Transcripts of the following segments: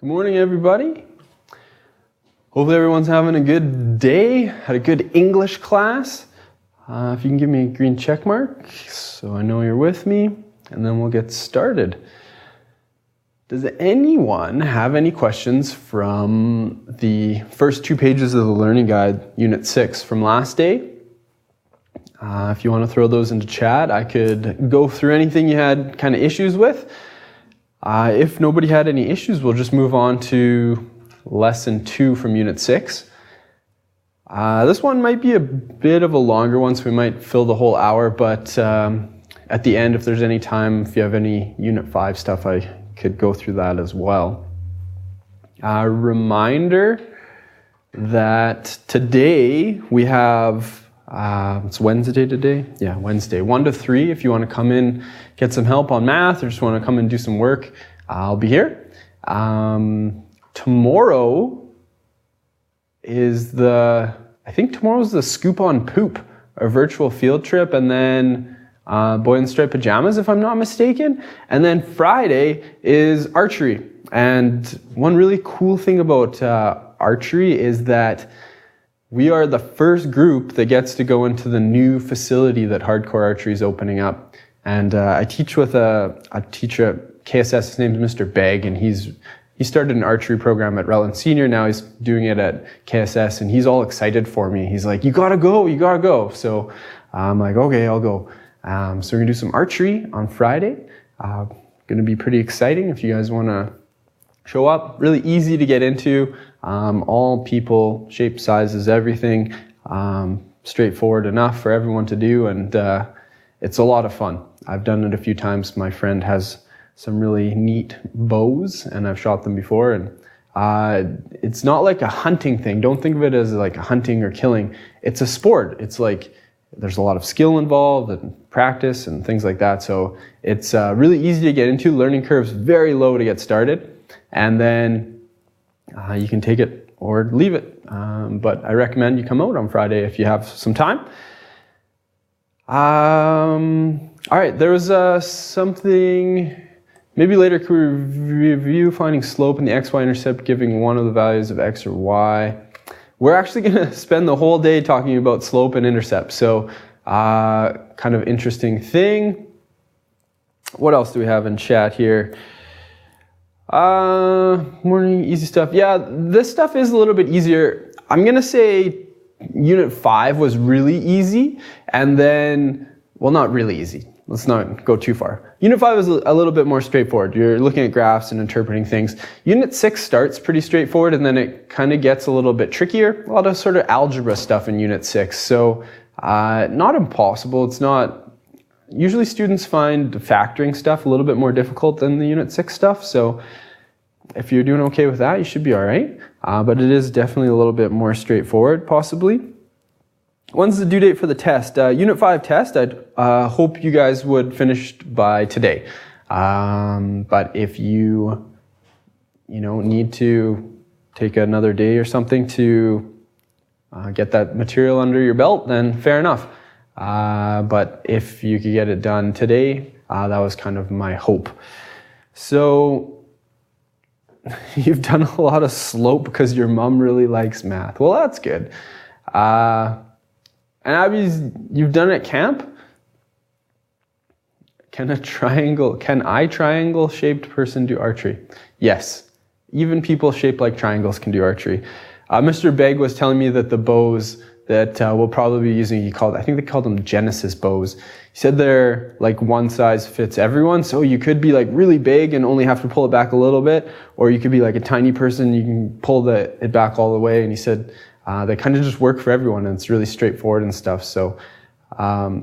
Good morning, everybody. Hopefully everyone's having a good day, had a good English class. If you can give me a green check mark so I know you're with me, and then we'll get started. Does anyone have any questions from the first 2 pages of the Learning Guide, Unit 6 from last day? If you want to throw those into chat, I could go through anything you had kind of issues with. If nobody had any issues, we'll just move on to Lesson 2 from Unit 6. This one might be a bit of a longer one, so we might fill the whole hour, but at the end, if there's any time, if you have any Unit 5 stuff, I could go through that as well. Reminder that today we have, it's Wednesday today? Yeah, Wednesday, 1 to 3. If you want to come in, get some help on math, or just want to come and do some work, I'll be here. Tomorrow is I think tomorrow's the Scoop on Poop, a virtual field trip, and then Boy in Striped Pajamas, if I'm not mistaken. And then Friday is archery. And one really cool thing about archery is that we are the first group that gets to go into the new facility that Hardcore Archery is opening up. And I teach with a teacher at KSS. His name is Mr. Begg, and he started an archery program at Rutland Senior. Now he's doing it at KSS, and he's all excited for me. He's like, you gotta go. So I'm like, okay, I'll go. So we're gonna do some archery on Friday. Gonna be pretty exciting if you guys wanna show up. Really easy to get into. All people, shape, sizes, everything. Straightforward enough for everyone to do, and it's a lot of fun. I've done it a few times. My friend has some really neat bows, and I've shot them before, and it's not like a hunting thing. Don't think of it as like a hunting or killing. It's a sport. It's like there's a lot of skill involved and practice and things like that. So it's really easy to get into. Learning curve's very low to get started, and then you can take it or leave it. But I recommend you come out on Friday if you have some time. All right, there was something. Maybe later could we review finding slope in the xy intercept giving one of the values of x or y. We're actually going to spend the whole day talking about slope and intercept. So kind of interesting thing. What else do we have in chat here? Morning, easy stuff. Yeah, this stuff is a little bit easier. I'm going to say Unit 5 was really easy. And then, well, not really easy. Let's not go too far. Unit 5 is a little bit more straightforward. You're looking at graphs and interpreting things. Unit 6 starts pretty straightforward, and then it kind of gets a little bit trickier. A lot of sort of algebra stuff in Unit 6. So not impossible. It's not. Usually students find factoring stuff a little bit more difficult than the Unit 6 stuff. So if you're doing okay with that, you should be all right. But it is definitely a little bit more straightforward, possibly. When's the due date for the test? Unit 5 test, I'd hope you guys would finish by today. But if you need to take another day or something to get that material under your belt, then fair enough. But if you could get it done today, that was kind of my hope. So you've done a lot of slope because your mom really likes math. Well, that's good. And Abby's, you've done it at camp? Can I triangle shaped person do archery? Yes. Even people shaped like triangles can do archery. Mr. Begg was telling me that the bows that we'll probably be using, I think they called them Genesis bows. He said they're like one size fits everyone. So you could be like really big and only have to pull it back a little bit, or you could be like a tiny person, you can pull it back all the way. And he said, they kind of just work for everyone, and it's really straightforward and stuff. So, yeah,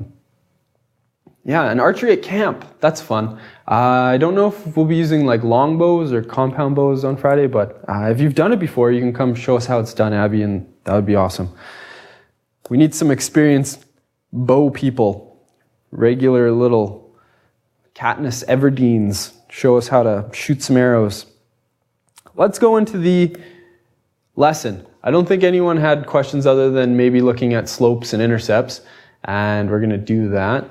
and archery at camp, that's fun. I don't know if we'll be using like long bows or compound bows on Friday, but if you've done it before, you can come show us how it's done, Abby, and that would be awesome. We need some experienced bow people, regular little Katniss Everdeens, show us how to shoot some arrows. Let's go into the lesson. I don't think anyone had questions other than maybe looking at slopes and intercepts, and we're going to do that.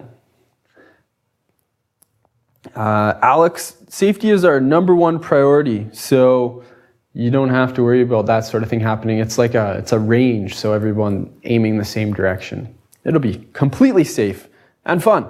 Alex, safety is our #1 priority. So you don't have to worry about that sort of thing happening. It's like it's a range, so everyone aiming the same direction. It'll be completely safe and fun.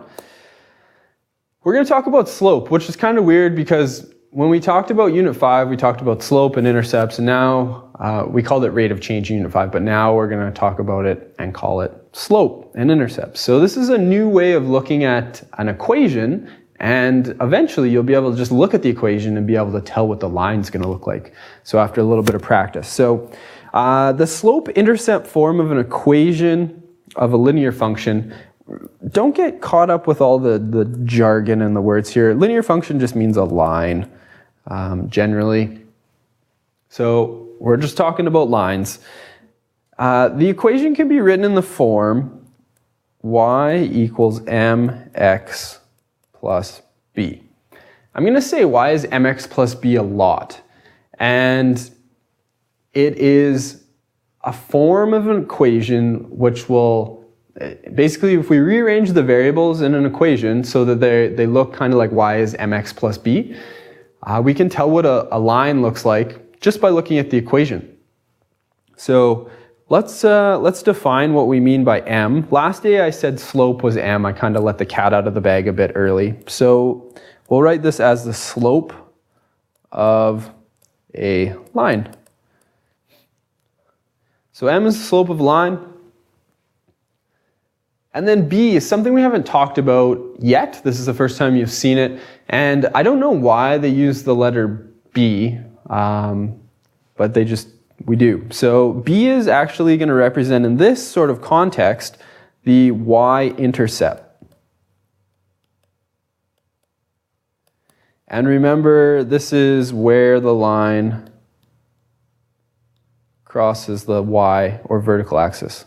We're going to talk about slope, which is kind of weird because when we talked about Unit 5, we talked about slope and intercepts, and now we called it rate of change in Unit 5, but now we're going to talk about it and call it slope and intercepts. So this is a new way of looking at an equation, and eventually you'll be able to just look at the equation and be able to tell what the line's going to look like. So after a little bit of practice. So the slope-intercept form of an equation of a linear function, don't get caught up with all the jargon and the words here. Linear function just means a line, generally. So we're just talking about lines. The equation can be written in the form y equals mx plus b. I'm going to say y is mx plus b a lot. And it is a form of an equation which will, basically if we rearrange the variables in an equation so that they look kind of like y is mx plus b, we can tell what a line looks like just by looking at the equation. So let's define what we mean by m. Last day I said slope was m. I kind of let the cat out of the bag a bit early. So we'll write this as the slope of a line. So m is the slope of a line. And then b is something we haven't talked about yet. This is the first time you've seen it. And I don't know why they use the letter b, but we do. So b is actually going to represent, in this sort of context, the y-intercept. And remember, this is where the line crosses the y or vertical axis.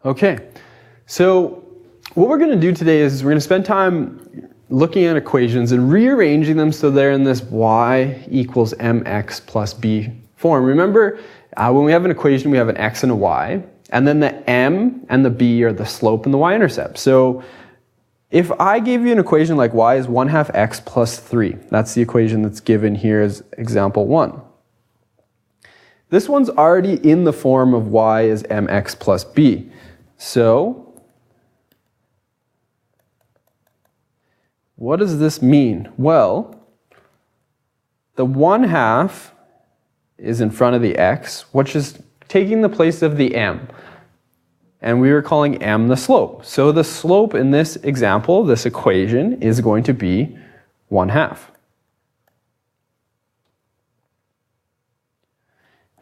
Okay, so what we're going to do today is we're going to spend time looking at equations and rearranging them so they're in this y equals mx plus b form. Remember, when we have an equation, we have an x and a y, and then the m and the b are the slope and the y-intercept. So if I gave you an equation like y is 1/2 x plus 3, that's the equation that's given here as example 1. This one's already in the form of y is mx plus b. So, what does this mean? Well, the 1/2 is in front of the x, which is taking the place of the m. And we were calling m the slope. So the slope in this example, this equation, is going to be 1/2.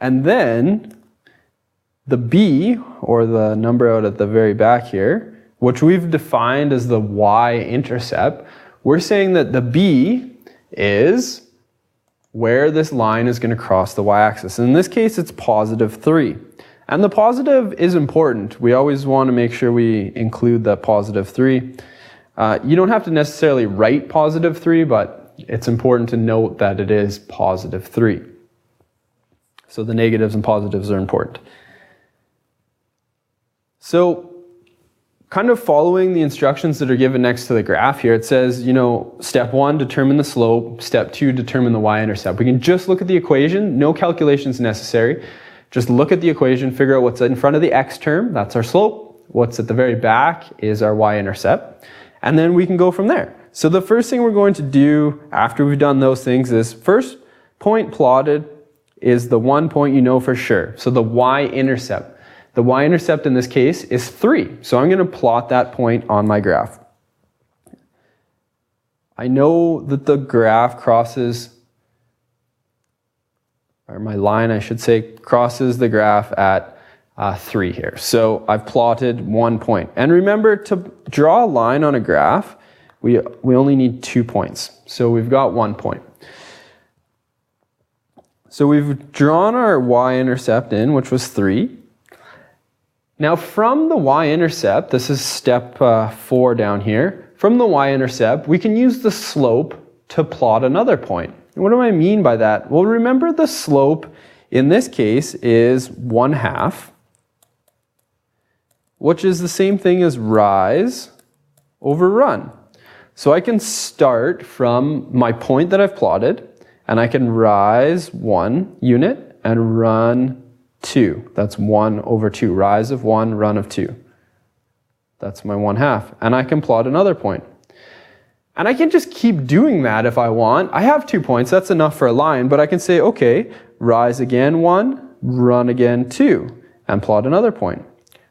And then the b, or the number out at the very back here, which we've defined as the y-intercept, we're saying that the b is where this line is going to cross the y-axis. In this case, it's positive 3. And the positive is important. We always want to make sure we include the positive 3. You don't have to necessarily write positive 3, but it's important to note that it is positive 3. So the negatives and positives are important. So kind of following the instructions that are given next to the graph here, it says, step 1, determine the slope. Step 2, determine the y-intercept. We can just look at the equation, no calculations necessary. Just look at the equation, figure out what's in front of the x term, that's our slope. What's at the very back is our y-intercept. And then we can go from there. So the first thing we're going to do after we've done those things is, first point plotted is the one point you know for sure. So the y-intercept. The y-intercept in this case is 3. So I'm going to plot that point on my graph. I know that the graph crosses, or my line I should say, crosses the graph at 3 here. So I've plotted 1 point. And remember, to draw a line on a graph, we only need 2 points. So we've got 1 point. So we've drawn our y-intercept in, which was 3. Now from the y-intercept, this is step 4 down here, from the y-intercept we can use the slope to plot another point. And what do I mean by that? Well, remember the slope in this case is 1/2, which is the same thing as rise over run. So I can start from my point that I've plotted, and I can rise 1 unit and run 2. That's 1 over 2. Rise of 1, run of 2. That's my 1/2. And I can plot another point. And I can just keep doing that if I want. I have 2 points. That's enough for a line. But I can say, okay, rise again 1, run again 2, and plot another point.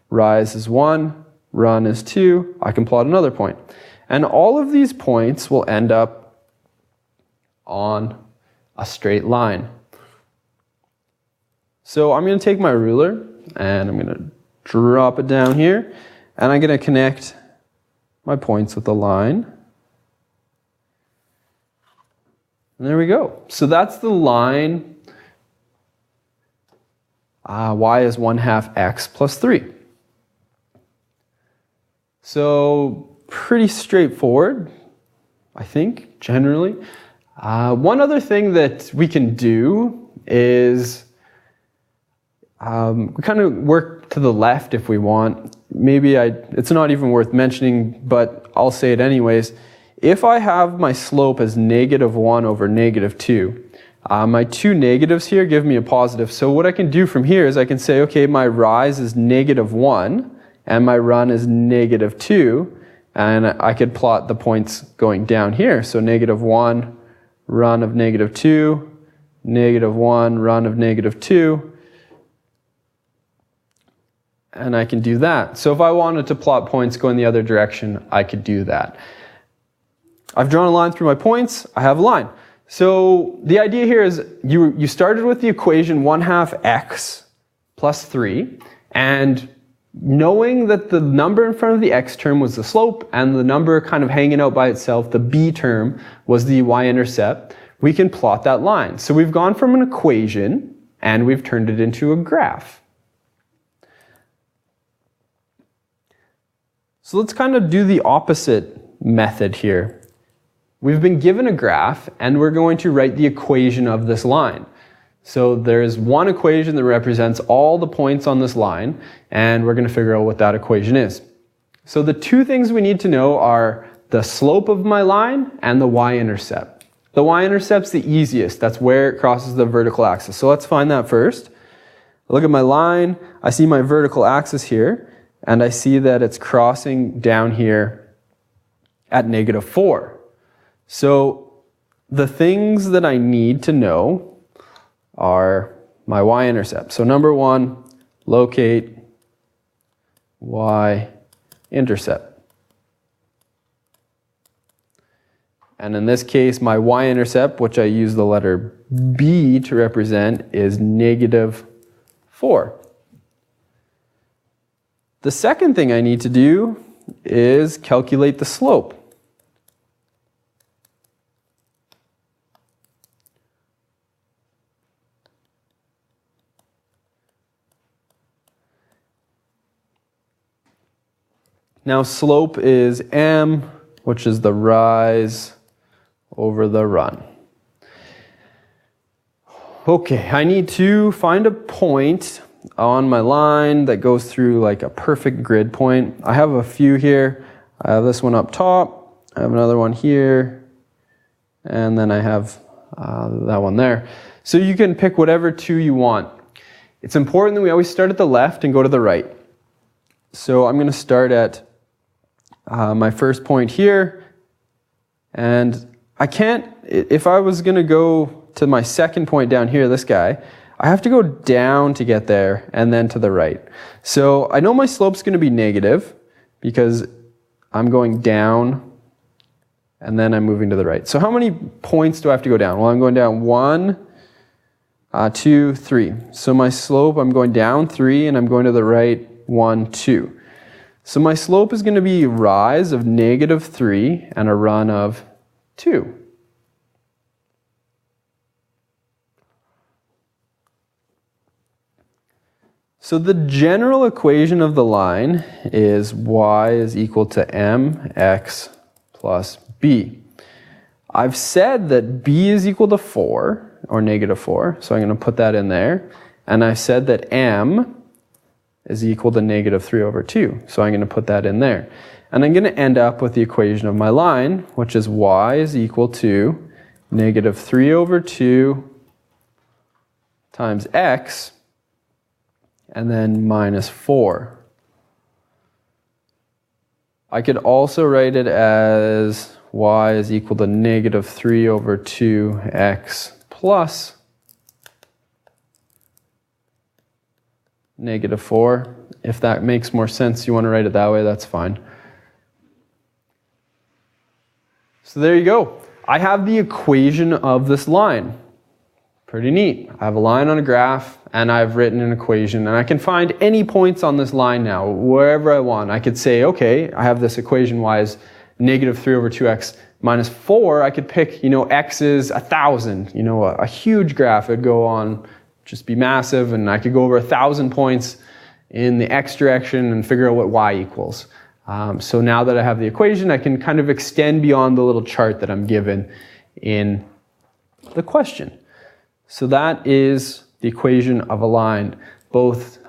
Rise is 1, run is 2. I can plot another point. And all of these points will end up on a straight line. So I'm going to take my ruler and I'm going to drop it down here, and I'm going to connect my points with a line. And there we go. So that's the line y is 1/2 x plus 3. So pretty straightforward, I think, generally. One other thing that we can do is we kind of work to the left if we want. Maybe it's not even worth mentioning, but I'll say it anyways. If I have my slope as -1 over -2, my 2 negatives here give me a positive. So what I can do from here is I can say, okay, my rise is -1 and my run is -2, and I could plot the points going down here. So -1, run of -2, -1, run of -2. And I can do that. So if I wanted to plot points going the other direction, I could do that. I've drawn a line through my points. I have a line. So the idea here is you started with the equation 1/2 x plus 3, and knowing that the number in front of the x term was the slope and the number kind of hanging out by itself, the b term, was the y-intercept, we can plot that line. So we've gone from an equation and we've turned it into a graph. So let's kind of do the opposite method here. We've been given a graph and we're going to write the equation of this line. So there's one equation that represents all the points on this line, and we're going to figure out what that equation is. So the 2 things we need to know are the slope of my line and the y-intercept. The y-intercept's the easiest. That's where it crosses the vertical axis. So let's find that first. Look at my line. I see my vertical axis here, and I see that it's crossing down here at -4. So the things that I need to know are my y-intercept. So number 1, locate y-intercept. And in this case, my y-intercept, which I use the letter B to represent, is -4. The second thing I need to do is calculate the slope. Now slope is m, which is the rise over the run. Okay, I need to find a point on my line that goes through like a perfect grid point. I have a few here. I have this one up top, I have another one here, and then I have that one there. So you can pick whatever 2 you want. It's important that we always start at the left and go to the right. So I'm going to start at my first point here, and I can't, if I was going to go to my second point down here, this guy, I have to go down to get there and then to the right. So I know my slope's going to be negative because I'm going down and then I'm moving to the right. So how many points do I have to go down? Well, I'm going down 1, 2, 3. So my slope, I'm going down 3 and I'm going to the right 1, 2. So my slope is going to be rise of -3 and a run of 2. So the general equation of the line is y is equal to mx plus b. I've said that b is equal to 4, or negative 4, so I'm going to put that in there. And I've said that m is equal to negative 3 over 2, so I'm going to put that in there. And I'm going to end up with the equation of my line, which is y is equal to negative 3 over 2 times x, and then minus 4. I could also write it as y is equal to negative 3 over 2x plus negative 4. If that makes more sense, you want to write it that way, that's fine. So there you go. I have the equation of this line. Pretty neat. I have a line on a graph, and I've written an equation, and I can find any points on this line now, wherever I want. I could say, okay, I have this equation y is negative 3 over 2x minus 4. I could pick, x is 1,000, a huge graph. It'd go on, just be massive, and I could go over 1,000 points in the x direction and figure out what y equals. So now that I have the equation, I can kind of extend beyond the little chart that I'm given in the question. So that is the equation of a line, both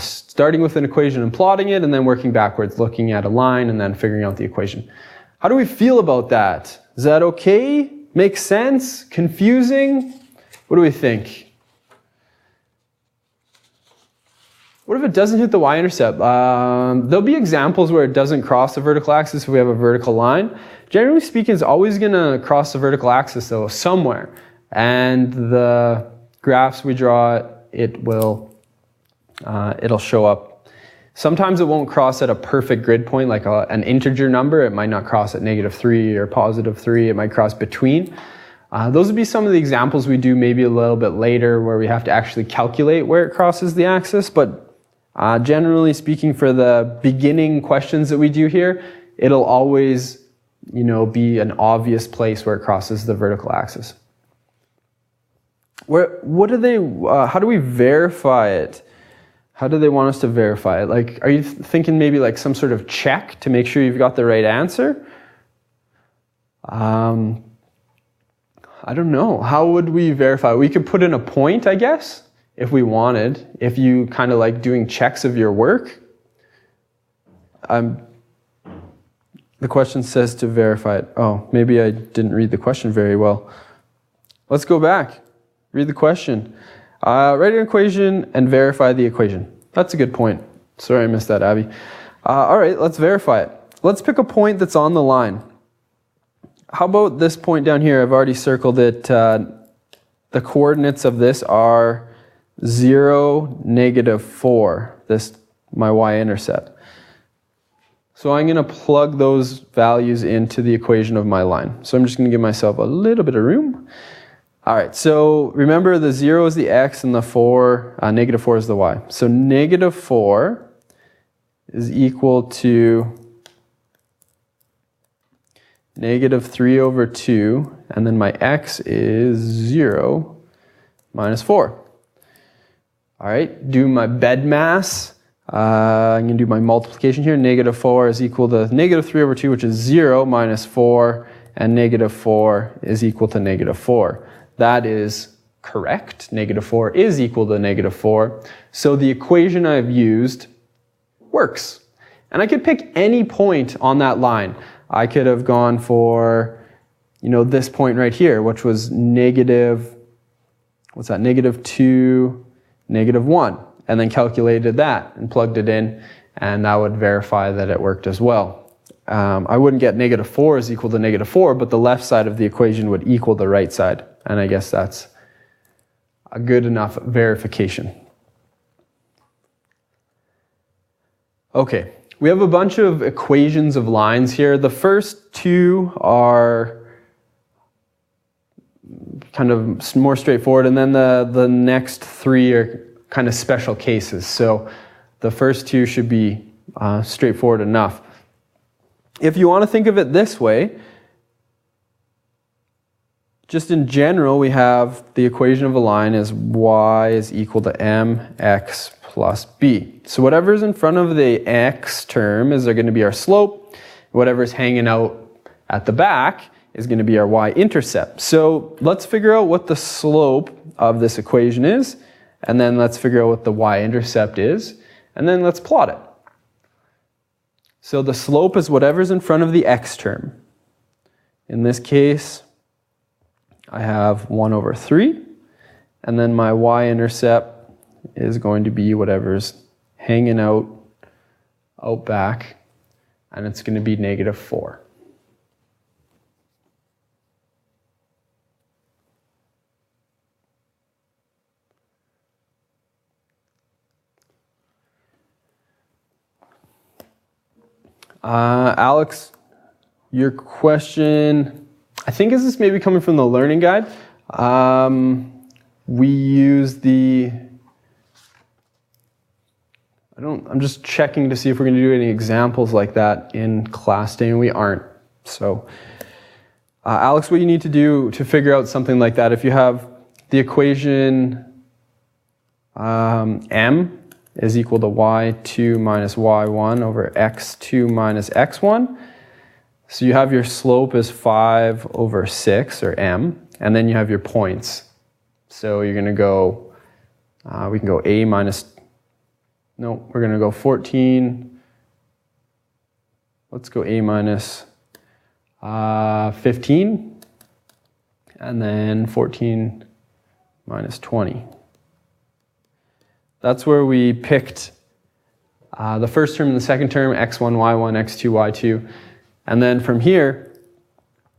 starting with an equation and plotting it, and then working backwards, looking at a line and then figuring out the equation. How do we feel about that? Is that okay? Make sense? Confusing? What do we think? What if it doesn't hit the y-intercept? There'll be examples where it doesn't cross the vertical axis if we have a vertical line. Generally speaking, it's always going to cross the vertical axis, though, somewhere. And the graphs we draw, it'll show up. Sometimes it won't cross at a perfect grid point, like an integer number. It might not cross at negative 3 or positive 3. It might cross between. Those would be some of the examples we do maybe a little bit later where we have to actually calculate where it crosses the axis. But generally speaking, for the beginning questions that we do here, it'll always be an obvious place where it crosses the vertical axis. How do we verify it? How do they want us to verify it? Like, are you thinking maybe like some sort of check to make sure you've got the right answer? I don't know. How would we verify? We could put in a point, I guess, if we wanted. If you kind of like doing checks of your work. The question says to verify it. Oh, maybe I didn't read the question very well. Let's go back. Read the question. Write an equation and verify the equation. That's a good point. Sorry I missed that, Abby. All right, let's verify it. Let's pick a point that's on the line. How about this point down here? I've already circled it. The coordinates of this are 0, negative 4. My y-intercept. So I'm going to plug those values into the equation of my line. So I'm just going to give myself a little bit of room. All right, so remember the 0 is the x and the negative 4 is the y. So negative 4 is equal to negative 3 over 2, and then my x is 0 minus 4. All right, do my bed mass. I'm going to do my multiplication here. Negative 4 is equal to negative 3 over 2, which is 0 minus 4, and negative 4 is equal to negative 4. That is correct. Negative 4 is equal to negative 4. So the equation I've used works. And I could pick any point on that line. I could have gone for, this point right here, which was negative 2, negative 1. And then calculated that and plugged it in, and that would verify that it worked as well. I wouldn't get negative 4 is equal to negative 4, but the left side of the equation would equal the right side. And I guess that's a good enough verification. Okay, we have a bunch of equations of lines here. The first two are kind of more straightforward, and then the next three are kind of special cases. So the first two should be straightforward enough. If you want to think of it this way, just in general, we have the equation of a line is y is equal to mx plus b. So whatever is in front of the x term is going to be our slope. Whatever is hanging out at the back is going to be our y-intercept. So let's figure out what the slope of this equation is, and then let's figure out what the y-intercept is, and then let's plot it. So the slope is whatever's in front of the x term. In this case, I have 1 over 3, and then my y-intercept is going to be whatever's hanging out back, and it's going to be -4. Alex, your question, I think is this maybe coming from the learning guide? We use the, I'm just checking to see if we're going to do any examples like that in class day, and we aren't. So, Alex, what you need to do to figure out something like that, if you have the equation m is equal to y2 minus y1 over x2 minus x1. So you have your slope is 5 over 6, or m, and then you have your points. So you're going to go, we can go a minus, no, we're going to go 14, let's go a minus 15, and then 14 minus 20. That's where we picked the first term and the second term, x1, y1, x2, y2. And then from here,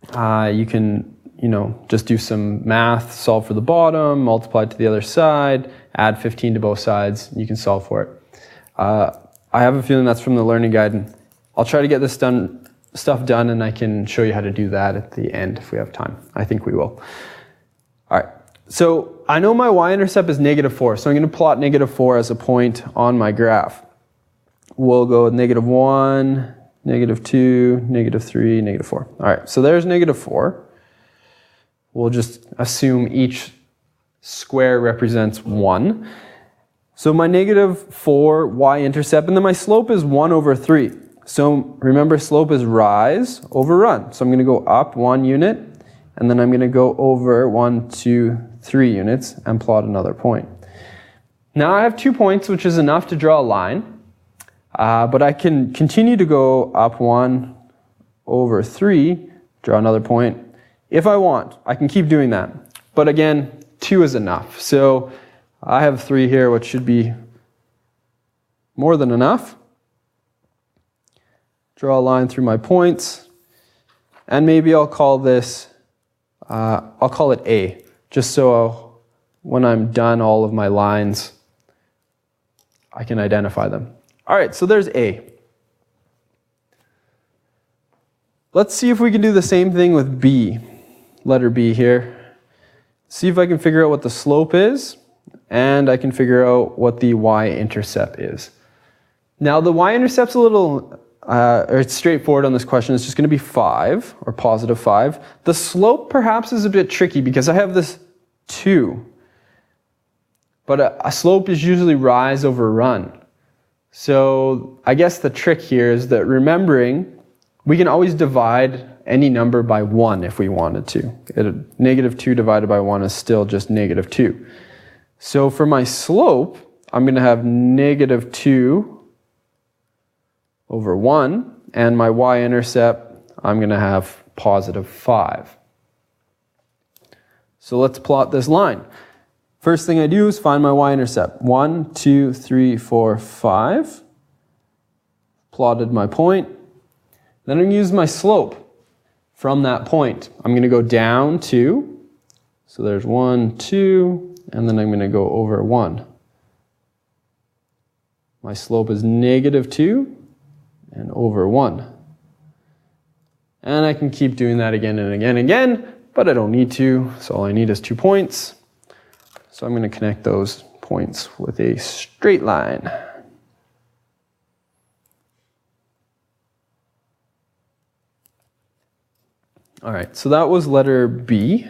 you can, just do some math, solve for the bottom, multiply it to the other side, add 15 to both sides, you can solve for it. I have a feeling that's from the learning guide, and I'll try to get this stuff done, and I can show you how to do that at the end if we have time. I think we will. All right. So I know my y-intercept is -4, so I'm going to plot -4 as a point on my graph. We'll go with -1, -2, -3, -4. All right, so there's -4. We'll just assume each square represents 1. So my -4 y-intercept, and then my slope is 1 over 3. So remember, slope is rise over run. So I'm going to go up 1 unit, and then I'm going to go over 1, 2, 3 units and plot another point. Now I have 2 points, which is enough to draw a line, but I can continue to go up 1 over 3, draw another point. If I want, I can keep doing that. But again, 2 is enough. So I have 3 here, which should be more than enough. Draw a line through my points, and maybe I'll call this, I'll call it A. Just so when I'm done all of my lines, I can identify them. All right, so there's A. Let's see if we can do the same thing with B, letter B here. See if I can figure out what the slope is, and I can figure out what the y-intercept is. Now the y-intercept's a little, it's straightforward on this question. It's just going to be 5, or +5. The slope perhaps is a bit tricky because I have this 2. But a slope is usually rise over run. So I guess the trick here is that remembering, we can always divide any number by 1 if we wanted to. -2 divided by 1 is still just -2. So for my slope, I'm going to have -2 over 1, and my y-intercept, I'm going to have +5. So let's plot this line. First thing I do is find my y-intercept. 1, 2, 3, 4, 5. Plotted my point. Then I'm going to use my slope from that point. I'm going to go down 2. So there's 1, 2, and then I'm going to go over 1. My slope is -2 and over 1. And I can keep doing that again and again and again, but I don't need to, so all I need is 2 points. So I'm going to connect those points with a straight line. All right, so that was letter B.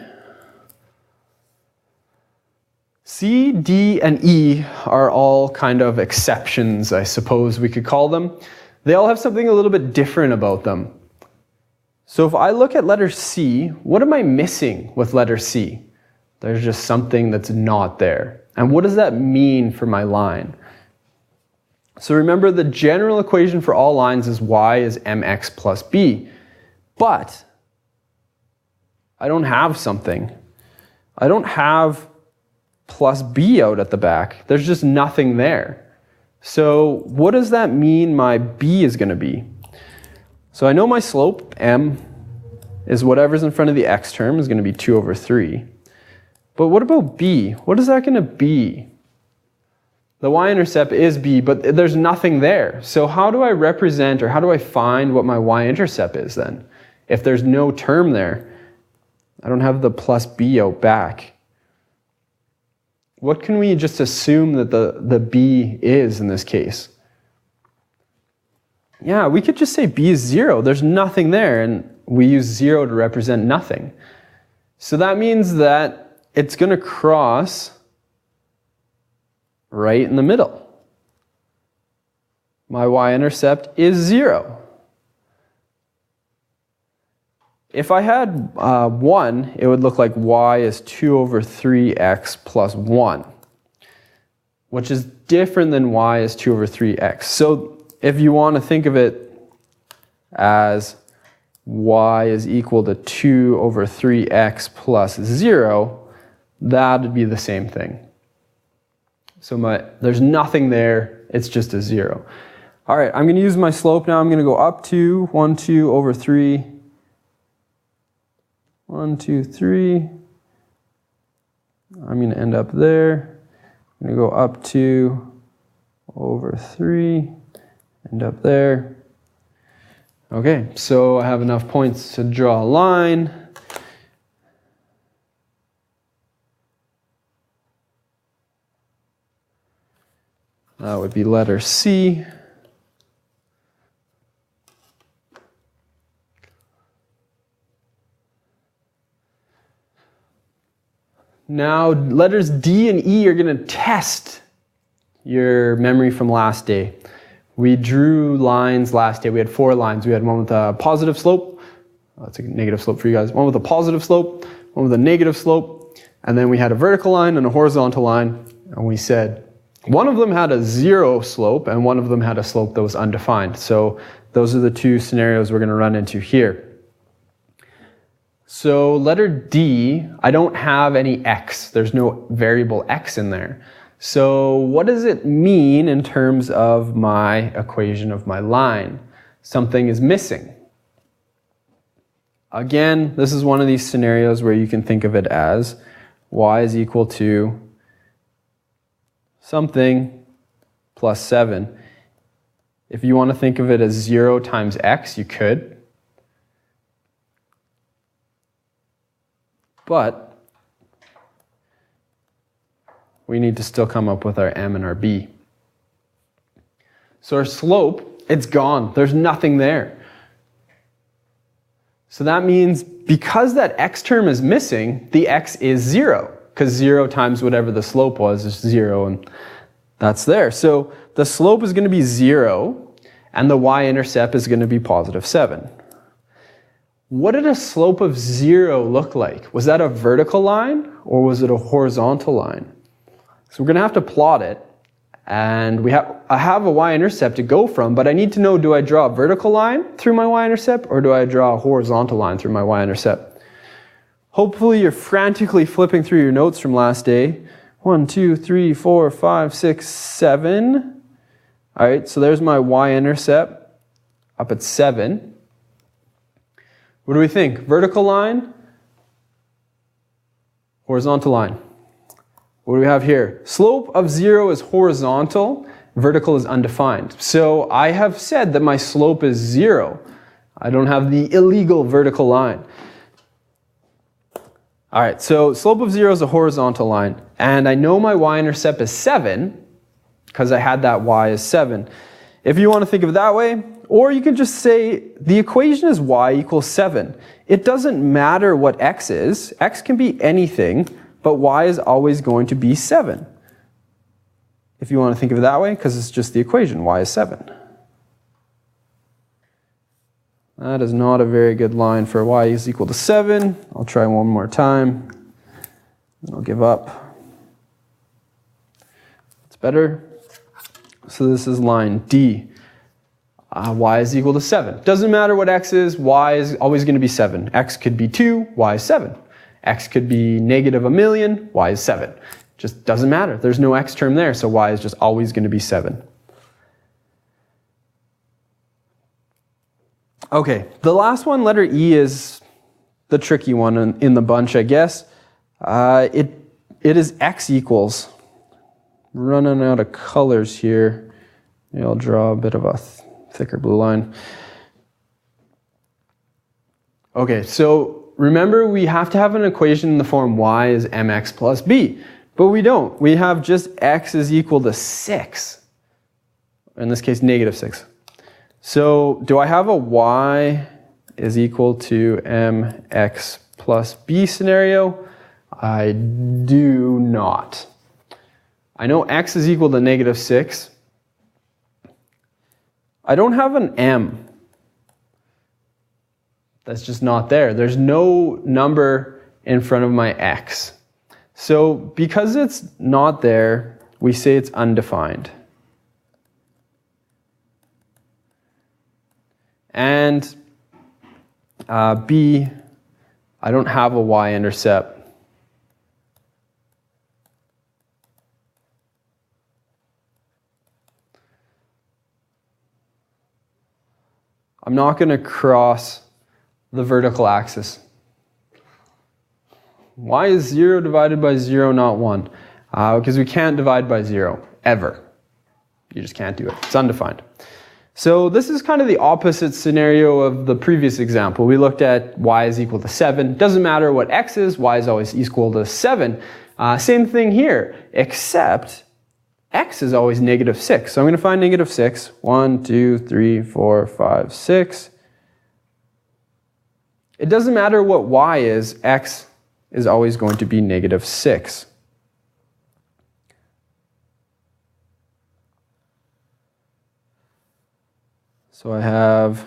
C, D, and E are all kind of exceptions, I suppose we could call them. They all have something a little bit different about them. So if I look at letter C, what am I missing with letter C? There's just something that's not there. And what does that mean for my line? So remember, the general equation for all lines is y is mx plus b. But I don't have something. I don't have plus b out at the back. There's just nothing there. So what does that mean my b is going to be? So I know my slope, m, is whatever's in front of the x term is going to be 2 over 3. But what about b? What is that going to be? The y-intercept is b, but there's nothing there. So how do I represent, or how do I find what my y-intercept is then? If there's no term there, I don't have the plus b out back. What can we just assume that the b is in this case? Yeah, we could just say b is 0. There's nothing there, and we use 0 to represent nothing. So that means that it's going to cross right in the middle. My y-intercept is 0. If I had 1, it would look like y is 2 over 3x plus 1, which is different than y is 2 over 3x. So if you want to think of it as y is equal to 2 over 3x plus 0, that would be the same thing. So there's nothing there, it's just a 0. All right, I'm going to use my slope now. I'm going to go up to 1, 2 over 3. 1, 2, 3. I'm going to end up there. I'm going to go up 2 over 3, end up there. Okay, so I have enough points to draw a line. That would be letter C. Now, letters D and E are going to test your memory from last day. We drew lines last day. We had 4 lines. We had one with a positive slope. That's a negative slope for you guys. One with a positive slope, one with a negative slope, and then we had a vertical line and a horizontal line. And we said one of them had a 0 slope and one of them had a slope that was undefined. So those are the 2 scenarios we're going to run into here. So letter D, I don't have any x. There's no variable x in there. So what does it mean in terms of my equation of my line? Something is missing. Again, this is one of these scenarios where you can think of it as y is equal to something plus 7. If you want to think of it as 0 times x, you could. But we need to still come up with our m and our b. So our slope, it's gone. There's nothing there. So that means because that x term is missing, the x is 0. Because 0 times whatever the slope was is 0, and that's there. So the slope is going to be 0, and the y-intercept is going to be positive 7. What did a slope of 0 look like? Was that a vertical line or was it a horizontal line? So we're going to have to plot it, and I have a y-intercept to go from, but I need to know, do I draw a vertical line through my y-intercept or do I draw a horizontal line through my y-intercept? Hopefully you're frantically flipping through your notes from last day. 1, 2, 3, 4, 5, 6, 7. All right, so there's my y-intercept up at 7. What do we think? Vertical line? Horizontal line? What do we have here? Slope of 0 is horizontal, vertical is undefined. So I have said that my slope is 0. I don't have the illegal vertical line. All right, so slope of 0 is a horizontal line, and I know my y-intercept is 7 because I had that y as 7. If you want to think of it that way, or you can just say the equation is y equals 7. It doesn't matter what x is. X can be anything but y is always going to be 7. If you want to think of it that way, because it's just the equation, y is 7. That is not a very good line for y is equal to 7. I'll try one more time, and I'll give up. It's better. So this is line D. Y is equal to 7. Doesn't matter what x is, y is always going to be 7. X could be 2, y is 7. X could be negative 1,000,000, y is 7. Just doesn't matter. There's no x term there, so y is just always going to be 7. Okay, the last one, letter E, is the tricky one in the bunch, I guess. It is x equals. Running out of colors here. Maybe I'll draw a bit of a thicker blue line. Okay, so remember we have to have an equation in the form y is mx plus b. But we don't. We have just x is equal to 6. In this case, negative 6. So do I have a y is equal to mx plus b scenario? I do not. I know x is equal to negative 6. I don't have an m. That's just not there. There's no number in front of my x. So because it's not there, we say it's undefined. And b, I don't have a y-intercept. I'm not going to cross the vertical axis. Why is 0 divided by 0 not 1? Because we can't divide by 0, ever. You just can't do it. It's undefined. So this is kind of the opposite scenario of the previous example. We looked at y is equal to 7. Doesn't matter what x is, y is always equal to 7. Same thing here, except x is always negative 6. So I'm going to find negative 6. 1, 2, 3, 4, 5, 6. It doesn't matter what y is, x is always going to be negative 6. So I have,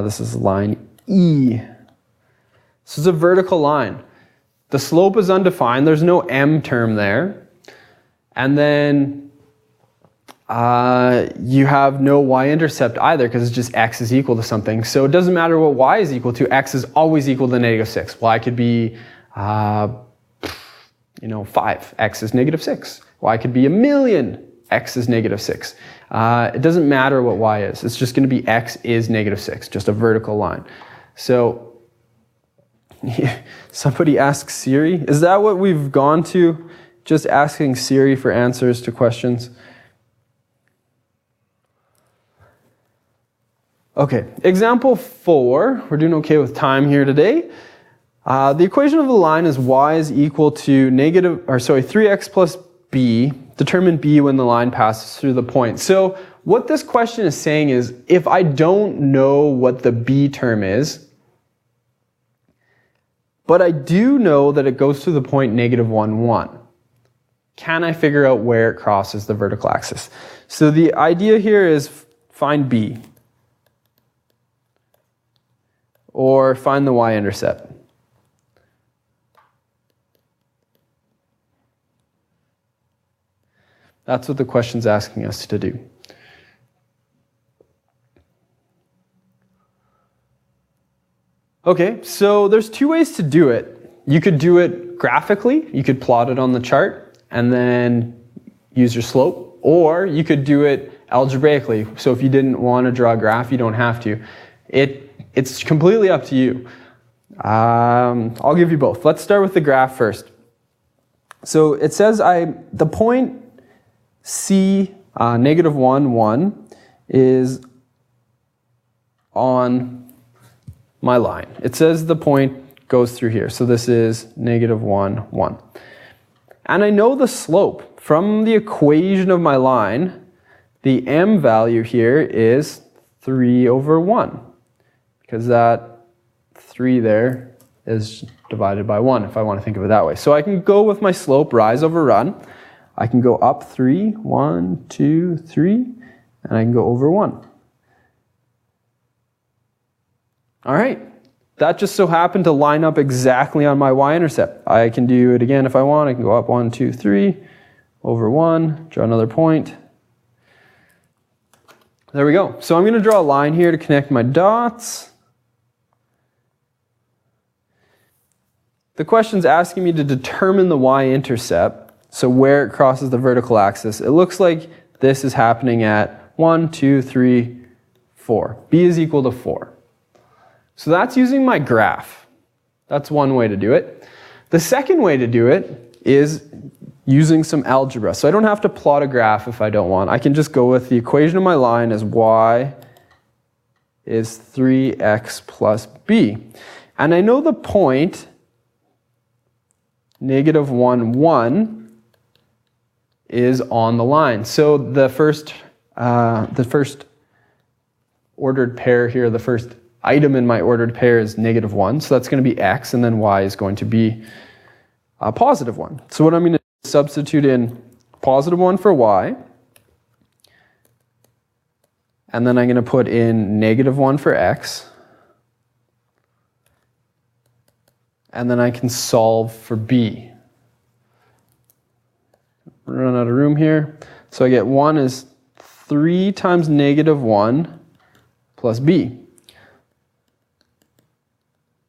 this is line E. This is a vertical line. The slope is undefined. There's no m term there. And then you have no y-intercept either because it's just x is equal to something. So it doesn't matter what y is equal to. X is always equal to negative 6. Y could be, 5. X is negative 6. Y could be 1,000,000. X is negative 6. It doesn't matter what y is. It's just going to be x is negative 6, just a vertical line. So somebody asks Siri. Is that what we've gone to? Just asking Siri for answers to questions? Okay, example 4. We're doing okay with time here today. The equation of the line is y is equal to 3x plus b. Determine b when the line passes through the point. So what this question is saying is, if I don't know what the b term is, but I do know that it goes through the point negative 1, 1, can I figure out where it crosses the vertical axis? So the idea here is find b, or find the y-intercept. That's what the question's asking us to do. Okay, so there's two ways to do it. You could do it graphically. You could plot it on the chart and then use your slope. Or you could do it algebraically. So if you didn't want to draw a graph, you don't have to. It's completely up to you. I'll give you both. Let's start with the graph first. So it says the point C, negative 1, 1, is on my line. It says the point goes through here. So this is negative 1, 1. And I know the slope. From the equation of my line, the m value here is 3 over 1. Because that 3 there is divided by 1, if I want to think of it that way. So I can go with my slope, rise over run. I can go up 3, 1, 2, 3, and I can go over 1. All right, that just so happened to line up exactly on my y-intercept. I can do it again if I want. I can go up 1, 2, 3, over 1, draw another point. There we go. So I'm going to draw a line here to connect my dots. The question's asking me to determine the y-intercept, so where it crosses the vertical axis. It looks like this is happening at 1, 2, 3, 4. B is equal to 4. So that's using my graph. That's one way to do it. The second way to do it is using some algebra. So I don't have to plot a graph if I don't want. I can just go with the equation of my line as y is 3x plus b. And I know the point negative 1, 1 is on the line. So the first ordered pair here, the first item in my ordered pair is negative 1. So that's going to be x, and then y is going to be a positive 1. So what I'm going to substitute in positive 1 for y, and then I'm going to put in negative 1 for x, and then I can solve for b. Run out of room here. So I get 1 is 3 times negative 1 plus b.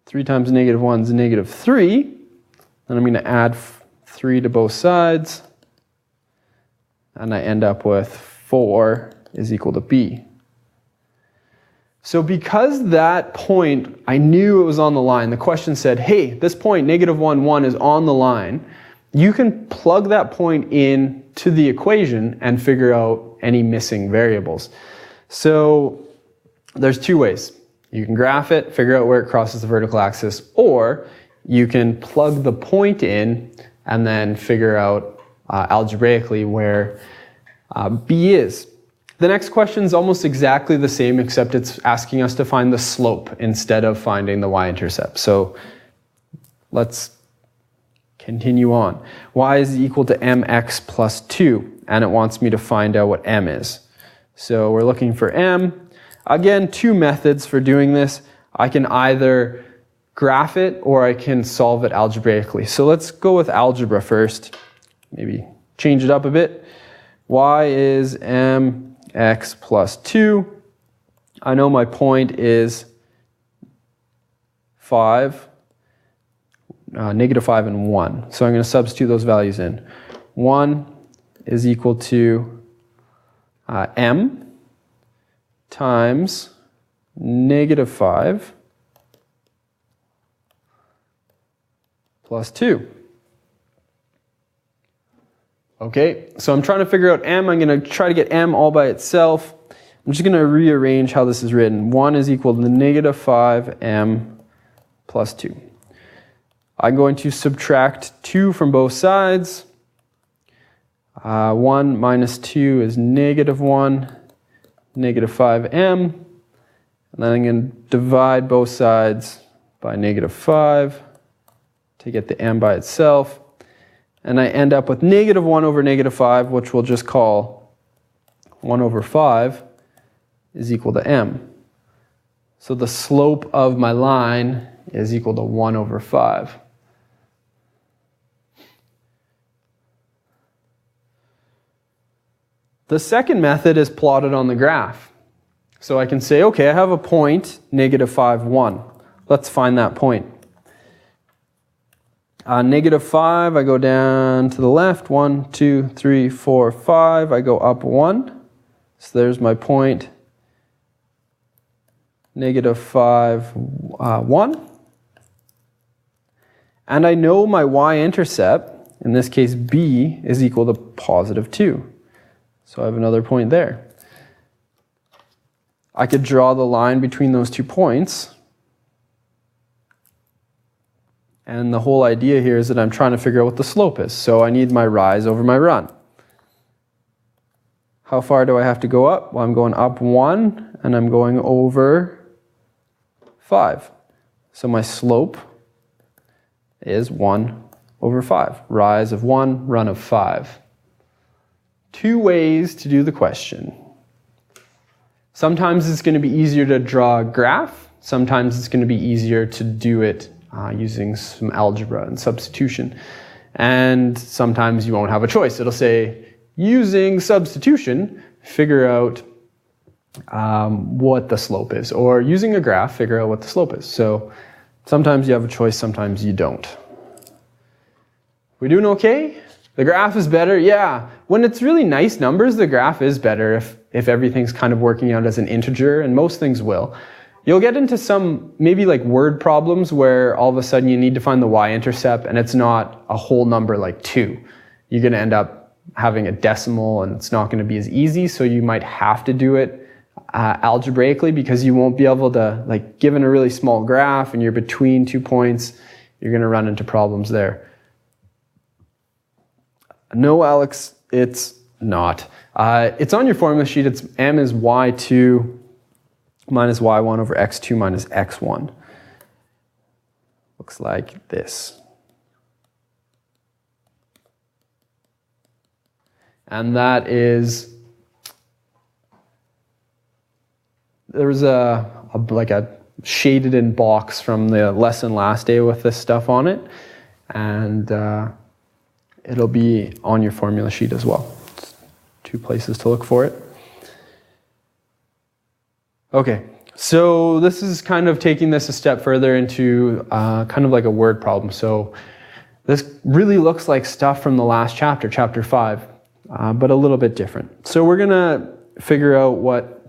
3 times negative 1 is negative 3. Then I'm going to add 3 to both sides, and I end up with 4 is equal to b. So because that point, I knew it was on the line, the question said, hey, this point, negative 1, 1 is on the line, you can plug that point in to the equation and figure out any missing variables. So there's two ways. You can graph it, figure out where it crosses the vertical axis, or you can plug the point in and then figure out algebraically where b is. The next question is almost exactly the same, except it's asking us to find the slope instead of finding the y-intercept. So let's continue on. Y is equal to mx plus 2, and it wants me to find out what m is. So we're looking for m. Again, two methods for doing this. I can either graph it or I can solve it algebraically. So let's go with algebra first. Maybe change it up a bit. Y is mx plus 2. I know my point is 5, negative 5 and 1. So I'm going to substitute those values in. 1 is equal to m times negative 5 plus 2. Okay, so I'm trying to figure out m. I'm going to try to get m all by itself. I'm just going to rearrange how this is written. 1 is equal to negative 5m plus 2. I'm going to subtract 2 from both sides. 1 minus 2 is negative 1, negative 5m. And then I'm going to divide both sides by negative 5 to get the m by itself. And I end up with negative 1 over negative 5, which we'll just call 1 over 5 is equal to m. So the slope of my line is equal to 1 over 5. The second method is plotted on the graph. So I can say, okay, I have a point, negative 5, 1. Let's find that point. Negative 5, I go down to the left, 1, 2, 3, 4, 5. I go up 1. So there's my point, negative 5, 1. And I know my y-intercept, in this case b, is equal to positive 2. So I have another point there. I could draw the line between those 2 points. And the whole idea here is that I'm trying to figure out what the slope is. So I need my rise over my run. How far do I have to go up? Well, I'm going up 1, and I'm going over 5. So my slope is 1 over 5. Rise of 1, run of 5. 2 ways to do the question. Sometimes it's going to be easier to draw a graph. Sometimes it's going to be easier to do it using some algebra and substitution. And sometimes you won't have a choice. It'll say, using substitution, figure out what the slope is. Or using a graph, figure out what the slope is. So sometimes you have a choice, sometimes you don't. We doing okay? The graph is better? Yeah. When it's really nice numbers, the graph is better if everything's kind of working out as an integer, and most things will. You'll get into some maybe like word problems where all of a sudden you need to find the y-intercept and it's not a whole number like 2. You're going to end up having a decimal and it's not going to be as easy, so you might have to do it algebraically because you won't be able to, like, given a really small graph and you're between 2 points, you're going to run into problems there. No, Alex, it's not. It's on your formula sheet. It's m is y2 minus y1 over x2 minus x1. Looks like this. And that is, there's like a shaded in box from the lesson last day with this stuff on it. And it'll be on your formula sheet as well. 2 places to look for it. Okay, so this is kind of taking this a step further into kind of like a word problem. So this really looks like stuff from the last chapter, chapter 5, but a little bit different. So we're going to figure out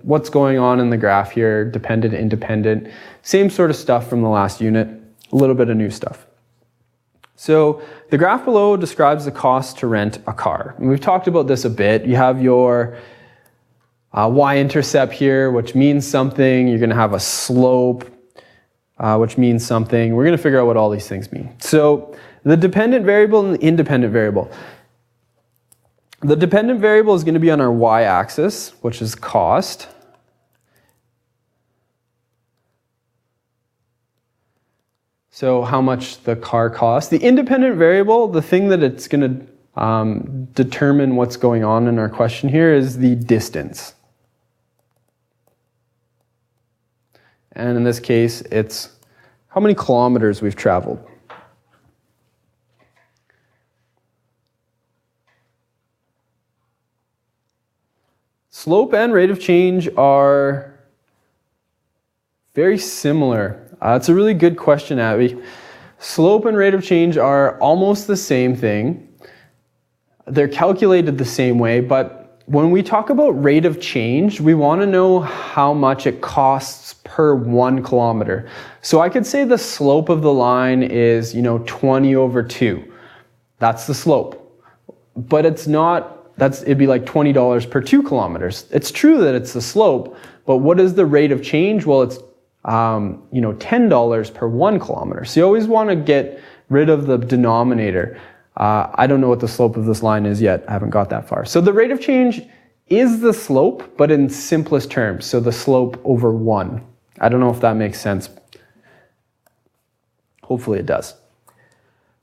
what's going on in the graph here, dependent, independent, same sort of stuff from the last unit, a little bit of new stuff. So the graph below describes the cost to rent a car. And we've talked about this a bit. You have your y-intercept here, which means something. You're going to have a slope, which means something. We're going to figure out what all these things mean. So the dependent variable and the independent variable. The dependent variable is going to be on our y-axis, which is cost. So how much the car costs. The independent variable, the thing that it's going to determine what's going on in our question here, is the distance. And in this case, it's how many kilometers we've traveled. Slope and rate of change are very similar. It's a really good question, Abby. Slope and rate of change are almost the same thing. They're calculated the same way, but when we talk about rate of change, we want to know how much it costs per 1 kilometer. So I could say the slope of the line is, 20 over 2. That's the slope. But it's not, it'd be like $20 per 2 kilometers. It's true that it's the slope, but what is the rate of change? Well, it's $10 per 1 kilometer. So you always want to get rid of the denominator. I don't know what the slope of this line is yet. I haven't got that far. So the rate of change is the slope, but in simplest terms. So the slope over 1. I don't know if that makes sense. Hopefully it does.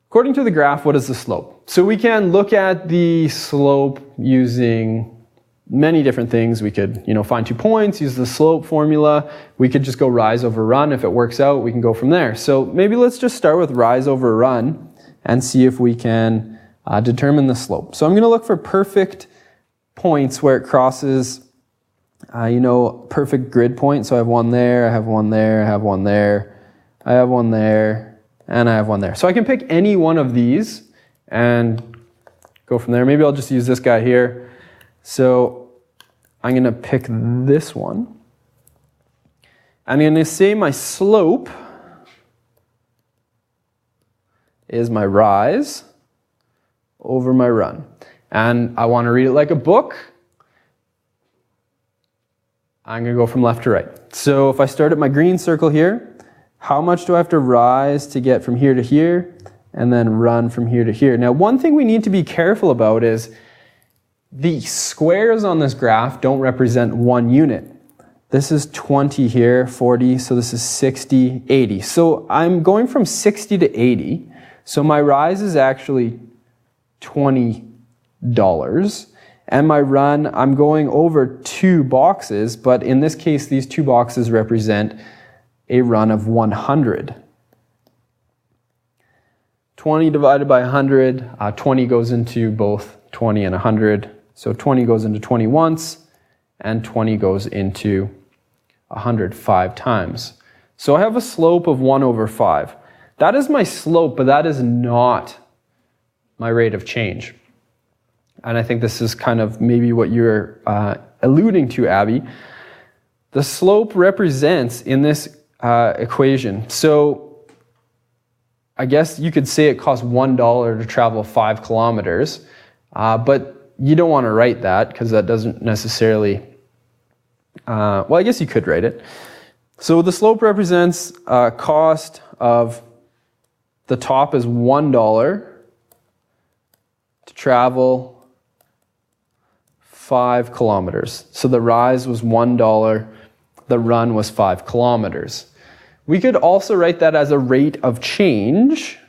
According to the graph, what is the slope? So we can look at the slope using many different things. We could, find 2 points, use the slope formula. We could just go rise over run. If it works out, we can go from there. So maybe let's just start with rise over run and see if we can determine the slope. So I'm going to look for perfect points where it crosses, perfect grid point. So I have one there, I have one there, I have one there, I have one there, and I have one there. So I can pick any one of these and go from there. Maybe I'll just use this guy here. So I'm going to pick this one. I'm going to say my slope is my rise over my run. And I want to read it like a book. I'm going to go from left to right. So if I start at my green circle here, how much do I have to rise to get from here to here and then run from here to here? Now, one thing we need to be careful about is the squares on this graph don't represent 1 unit. This is 20 here, 40, so this is 60, 80. So I'm going from 60 to 80. So my rise is actually $20. And my run, I'm going over 2 boxes, but in this case, these 2 boxes represent a run of 100. 20 divided by 100, 20 goes into both 20 and 100. So 20 goes into 20 once, and 20 goes into 100 5 times. So I have a slope of 1 over 5. That is my slope, but that is not my rate of change. And I think this is kind of maybe what you're alluding to, Abby. The slope represents in this equation. So I guess you could say it costs $1 to travel 5 kilometers, but you don't want to write that because that doesn't necessarily, well, I guess you could write it. So the slope represents cost of, the top is $1 to travel 5 kilometers. So the rise was $1, the run was 5 kilometers. We could also write that as a rate of change.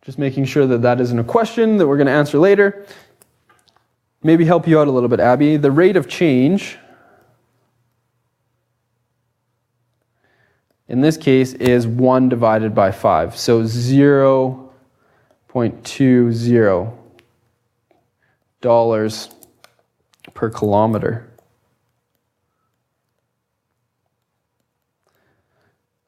Just making sure that that isn't a question that we're going to answer later. Maybe help you out a little bit, Abby. The rate of change, in this case, is 1 divided by 5. So 0.20 dollars per kilometer.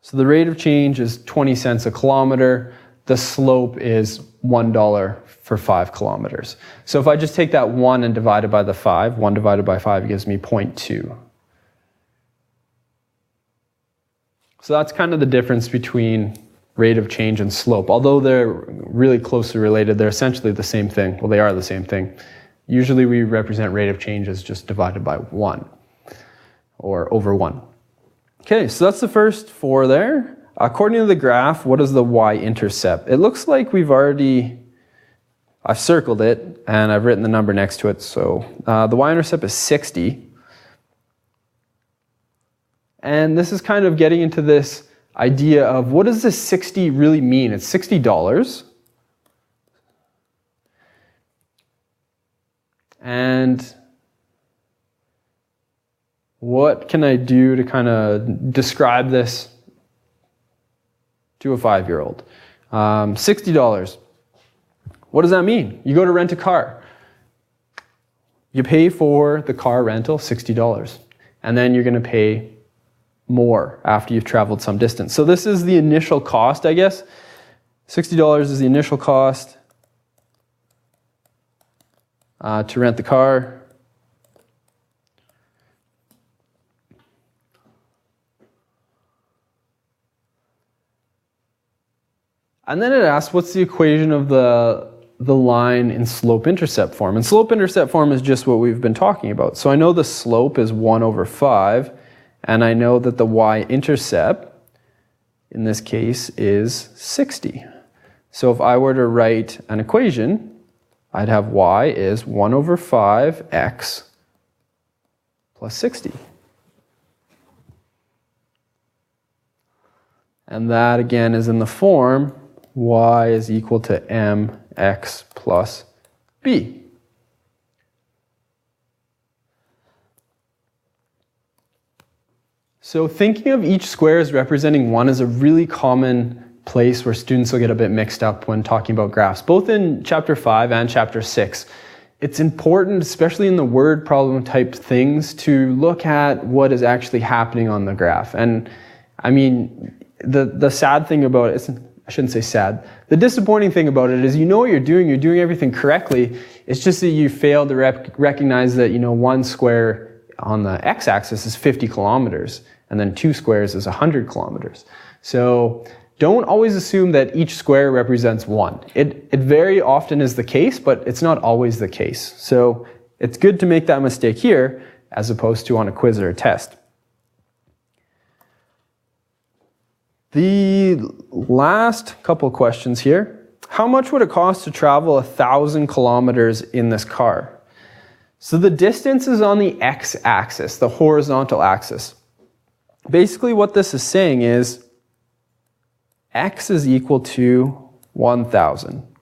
So the rate of change is 20 cents a kilometer. The slope is $1 for 5 kilometers. So if I just take that 1 and divide it by the 5, 1 divided by 5 gives me 0.2. So that's kind of the difference between rate of change and slope. Although they're really closely related, they're essentially the same thing. Well, they are the same thing. Usually we represent rate of change as just divided by 1 or over 1. Okay, so that's the first 4 there. According to the graph, what is the y-intercept? It looks like I've circled it and I've written the number next to it. So the y-intercept is 60. And this is kind of getting into this idea of what does this 60 really mean? It's $60. And what can I do to kind of describe this to a 5-year-old? $60. What does that mean? You go to rent a car. You pay for the car rental, $60. And then you're going to pay more after you've traveled some distance. So this is the initial cost, I guess. $60 is the initial cost to rent the car. And then it asks, what's the equation of the line in slope-intercept form? And slope-intercept form is just what we've been talking about. So I know the slope is 1 over 5, and I know that the y-intercept, in this case, is 60. So if I were to write an equation, I'd have y is 1 over 5x plus 60. And that, again, is in the form y is equal to mx plus b. So thinking of each square as representing 1 is a really common place where students will get a bit mixed up when talking about graphs, both in Chapter 5 and Chapter 6. It's important, especially in the word problem type things, to look at what is actually happening on the graph. And I mean, the sad thing about it, I shouldn't say sad, the disappointing thing about it is you know what you're doing everything correctly, it's just that you fail to recognize that, you know, 1 square on the x-axis is 50 kilometers, and then 2 squares is 100 kilometers. So don't always assume that each square represents 1. It very often is the case, but it's not always the case. So it's good to make that mistake here as opposed to on a quiz or a test. The last couple questions here. How much would it cost to travel 1,000 kilometers in this car? So the distance is on the x-axis, the horizontal axis. basically what this is saying is x is equal to 1,000.